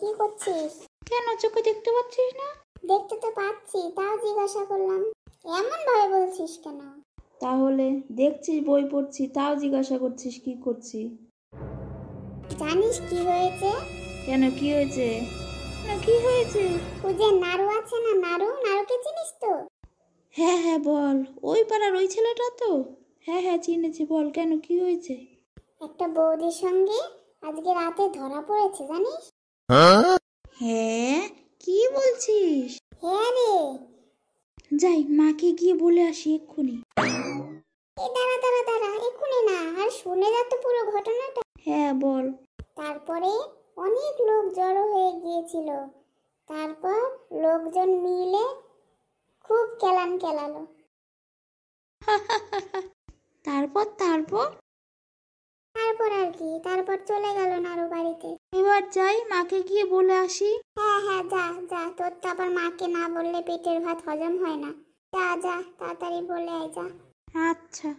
কি করছিস? কেন চোখে দেখতে পাচ্ছিস না? দেখতে তো পাচ্ছি, তাও জিজ্ঞাসা করলাম। এমন ভাবে বলছিস কেন? তাহলে দেখছিস বই পড়ছি, তাও জিজ্ঞাসা করছিস কি করছি? জানিস কি হয়েছে? কেন কি হয়েছে? কি হয়েছে? ওই যে নাড়ু আছে না, নাড়ু, নাড়ুকে চিনিস তো? হ্যাঁ হ্যাঁ বল, ওই পাড়ার ওই ছেলেটা তো? হ্যাঁ হ্যাঁ চিনেছি, বল কেন কি হয়েছে? একটা বৌদির সঙ্গে আজকে রাতে ধরা পড়েছে, জানিস? হ্যাঁ, কি বলছিস? হ্যাঁ রে। যাই মাকে গিয়ে বলে আসি এক্ষুনি। এই দাঁড়া দাঁড়া দাঁড়া, এক্ষুনি না, আর শুনে যা তো পুরো ঘটনাটা। হ্যাঁ বল। তারপরে অনেক লোক জড়ো হয়ে গিয়েছিল। তারপর লোকজন মিলে খুব কেলান কেলালো। তারপর তারপর তারপর আর কি, তারপর চলে গেল নাড়ু বাড়িতে। এবার যাই মাকে গিয়ে বলে আসি। হ্যাঁ হ্যাঁ, যা যা, তোর তো আবার মাকে না বললে পেটের ভাত হজম হয় না। যা যা, তাড়াতাড়ি বলে আয়, যা। আচ্ছা।